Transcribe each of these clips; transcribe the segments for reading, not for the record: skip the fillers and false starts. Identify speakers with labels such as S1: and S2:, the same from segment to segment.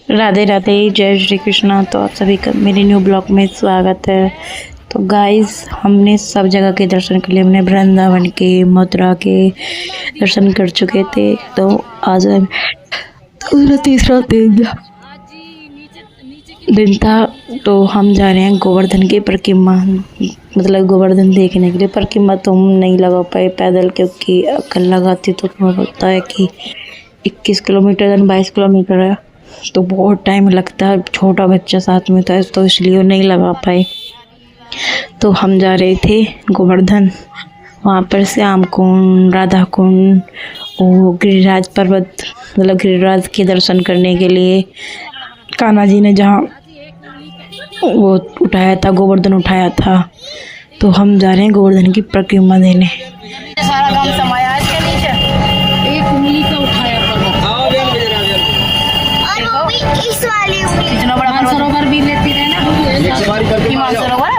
S1: राधे राधे, जय श्री कृष्णा। तो आप सभी का मेरे न्यू ब्लॉग में स्वागत है। तो गाइस, हमने सब जगह के दर्शन कर लिए। हमने वृंदावन के, मथुरा के दर्शन कर चुके थे। तो आज तीसरा दिन था। तो हम जा रहे हैं गोवर्धन की परिक्रमा, मतलब गोवर्धन देखने के लिए। परिक्रमा तो हम नहीं लगा पाए पैदल, क्योंकि अगर लगाती तो तुम्हें पता है कि 21 किलोमीटर 22 किलोमीटर है, तो बहुत टाइम लगता है। छोटा बच्चा साथ में था, तो इसलिए नहीं लगा पाए। तो हम जा रहे थे गोवर्धन, वहाँ पर श्याम कुंड, राधा कुंड और गिरिराज पर्वत, मतलब गिरिराज के दर्शन करने के लिए। कान्हा जी ने जहाँ वो उठाया था, गोवर्धन उठाया था, तो हम जा रहे हैं गोवर्धन की परिक्रमा देने।
S2: सारा काम समाया है इसके नीचे। एक उंगली का उठाया पर्वत, और वो भी इस वाली उंगली। कितना बड़ा मानसरोवर भी लेती रहे ना, ये मानसरोवर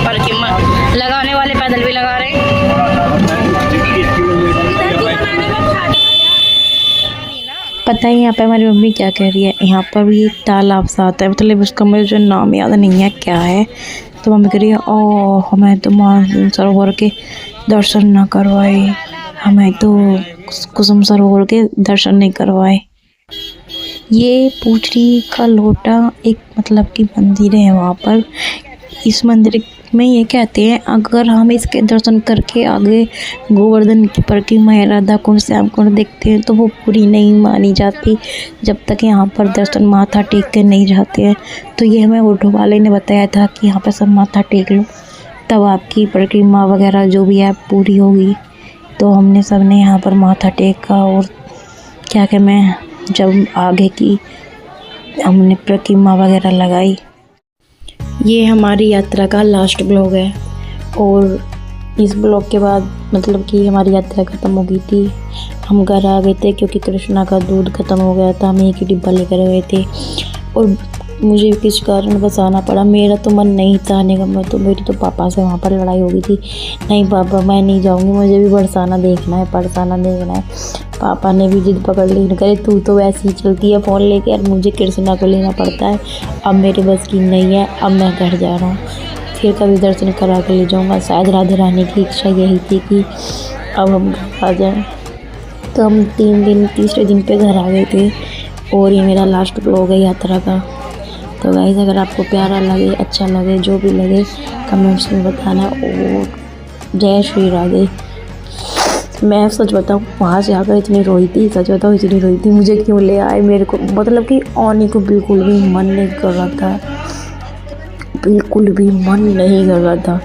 S2: परिक्रमा लगाने वाले पैदल भी लगा रहे हैं।
S1: पता है यहाँ पे हमारी मम्मी क्या कह रही है? यहाँ पर भी एक तालाब सा आता है, मतलब उसका मुझे जो नाम याद नहीं है क्या है। तो मम्मी कह रही है, ओ हमें तो मानसरोवर के दर्शन ना करवाए, हमें तो कुसुम सरोवर के दर्शन नहीं करवाए। ये पूछरी का लोटा एक मतलब की मंदिर है वहाँ पर। इस मंदिर में ये कहते हैं, अगर हम इसके दर्शन करके आगे गोवर्धन की परिक्रमा, राधा कुंड, श्याम कुंड देखते हैं, तो वो पूरी नहीं मानी जाती जब तक यहाँ पर दर्शन माथा टेक के नहीं जाते हैं। तो ये हमें ऑटो वाले ने बताया था कि यहाँ पर सब माथा टेक लो, तब आपकी परिक्रमा वगैरह जो भी है पूरी होगी। तो हमने सब ने यहाँ पर माथा टेका, और क्या कि मैं जब आगे की हमने परिक्रमा वगैरह लगाई। ये हमारी यात्रा का लास्ट ब्लॉग है, और इस ब्लॉग के बाद मतलब कि हमारी यात्रा ख़त्म हो गई थी। हम घर आ गए थे, क्योंकि कृष्णा का दूध ख़त्म हो गया था। हम एक ही डिब्बा लेकर गए थे, और मुझे किस कारण बस आना पड़ा। मेरा तो मन नहीं था आने का, मेरी तो पापा से वहाँ पर लड़ाई हो गई थी। नहीं पापा, मैं नहीं जाऊँगी, मुझे भी बरसाना देखना है, बरसाना देखना है। पापा ने भी जिद पकड़ ली, करे तू तो वैसे ही चलती है फ़ोन लेके, और मुझे कृष्णा को लेना पड़ता है। अब मेरे बस की नहीं है, अब मैं घर जा रहा हूँ, फिर कभी दर्शन करा कर ले जाऊँगा। शायद राधे रानी की इच्छा यही थी कि अब हम घर आ जाएँ। तो हम तीसरे दिन पे घर आ गए थे, और ये मेरा लास्ट ब्लॉग है यात्रा का। तो गाइस, अगर आपको प्यारा लगे, अच्छा लगे, जो भी लगे कमेंट्स में बताना। और जय श्री राधे। मैं सच बताऊँ, वहाँ से आकर इतनी रोई थी, सच बताऊँ इतनी रोई थी। मुझे क्यों ले आए, मेरे को मतलब कि आने को बिल्कुल भी मन नहीं कर रहा था, बिल्कुल भी मन नहीं कर रहा था।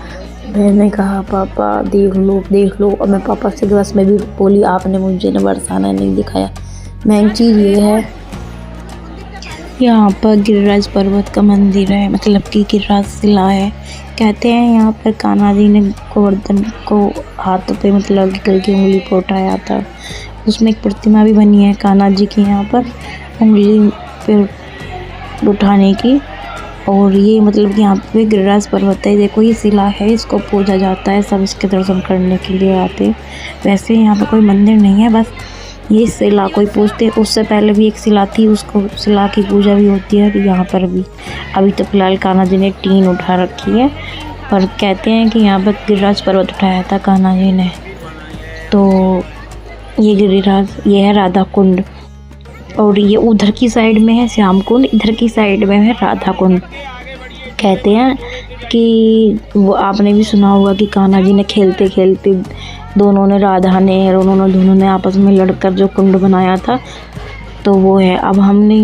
S1: मैंने कहा पापा देख लो। और मैं पापा से बस में भी बोली, आपने मुझे न बरसाना नहीं दिखाया। मेन चीज़ ये है, यहाँ पर गिरिराज पर्वत का मंदिर है, मतलब कि गिरिराज शिला है। कहते हैं यहाँ पर कान्हा जी ने गोवर्धन को हाथों पे मतलब गल की उंगली पर उठाया था। उसमें एक प्रतिमा भी बनी है कान्हा जी की, यहाँ पर उंगली पे उठाने की। और ये मतलब कि यहाँ पे गिरिराज पर्वत है, देखो ये शिला है, इसको पूजा जाता है, सब इसके दर्शन करने के लिए आते। वैसे यहाँ पर कोई मंदिर नहीं है, बस ये शिला कोई पूजते। उससे पहले भी एक शिला थी, उसको शिला की पूजा भी होती है यहाँ पर भी। अभी तो फिलहाल कान्हा जी ने टीन उठा रखी है, पर कहते हैं कि यहाँ पर गिरिराज पर्वत उठाया था कान्हा जी ने। तो ये गिरिराज, ये है राधा कुंड, और ये उधर की साइड में है श्याम कुंड, इधर की साइड में है राधा कुंड। कहते हैं कि वो आपने भी सुना होगा कि कान्हा जी ने खेलते खेलते दोनों ने आपस में लड़कर जो कुंड बनाया था, तो वो है। अब हमने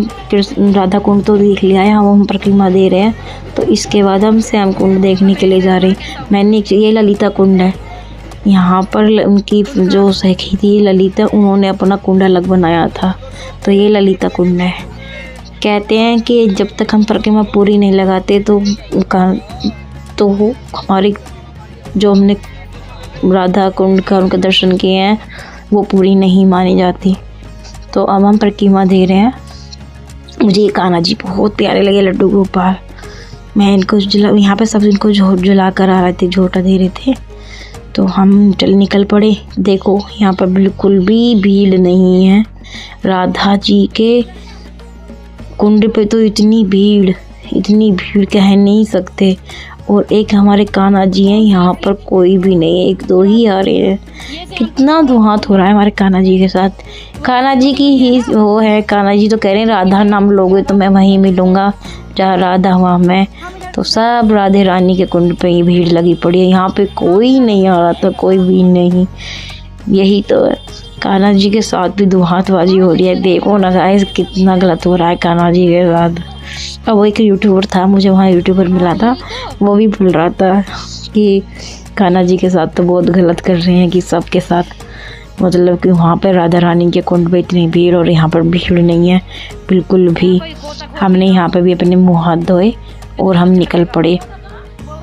S1: राधा कुंड तो देख लिया है, हम परिक्रमा दे रहे हैं। तो इसके बाद हम श्याम कुंड देखने के लिए जा रहे हैं। ये ललिता कुंड है, यहाँ पर उनकी जो सखी थी ललिता, उन्होंने अपना कुंड अलग बनाया था। तो ये ललिता कुंड है। कहते हैं कि जब तक हम परिक्रमा पूरी नहीं लगाते तो हमारी जो हमने राधा कुंड का उनके दर्शन किए हैं वो पूरी नहीं मानी जाती। तो अब हम परिक्रमा दे रहे हैं। मुझे ये कान्हा जी बहुत प्यारे लगे, लड्डू गोपाल। मैं इनको यहाँ पे सब इनको झूला कर आ रहे थे, झोटा दे रहे थे। तो हम निकल पड़े। देखो यहाँ पर बिल्कुल भी भीड़ नहीं है। राधा जी के कुंड पे तो इतनी भीड़ कह नहीं सकते। और एक हमारे कान्हा जी हैं, यहाँ पर कोई भी नहीं है, 1-2 ही आ रहे हैं। कितना दुहात हो रहा है हमारे कान्हा जी के साथ। कान्हा जी की ही वो है, कान्हा जी तो कह रहे हैं राधा नाम लोगे तो मैं वहीं मिलूँगा जहाँ राधा वहाँ मैं। तो सब राधे रानी के कुंड पे ही भीड़ लगी पड़ी है। यहाँ पे कोई नहीं आ रहा था, कोई भी नहीं। यही तो है, कान्हा जी के साथ भी दुहातबाजी हो रही है। देखो ना गाइस कितना गलत हो रहा है कान्हा जी के साथ। अब वो एक यूट्यूबर था, मुझे वहाँ यूट्यूबर मिला था, वो भी बोल रहा था कि कान्हा जी के साथ तो बहुत गलत कर रहे हैं कि सबके साथ, मतलब कि वहाँ पर राधा रानी के कुंड पे इतनी भीड़ और यहाँ पर भीड़ नहीं है बिल्कुल भी। हमने यहाँ पर भी अपने मुँह हाथ धोए और हम निकल पड़े।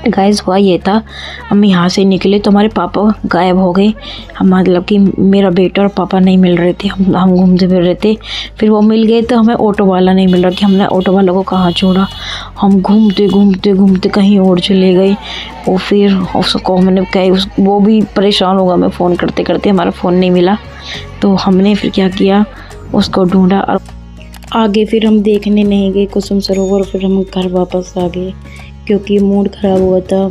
S1: गाइस हुआ ये था, हम यहाँ से निकले तो हमारे पापा गायब हो गए। हम मतलब कि मेरा बेटा और पापा नहीं मिल रहे थे, हम घूमते फिर रहे थे। फिर वो मिल गए तो हमें ऑटो वाला नहीं मिल रहा कि हमने ऑटो वाला को कहाँ छोड़ा। हम घूमते कहीं और चले गए। और फिर उसको मैंने कहा, वो भी परेशान होगा, मैं फ़ोन करते करते हमारा फ़ोन नहीं मिला। तो हमने फिर क्या किया, उसको ढूंढा और आगे फिर हम देखने नहीं गए कुसुम सरोवर। फिर हम घर वापस आ गए क्योंकि मूड ख़राब हुआ था।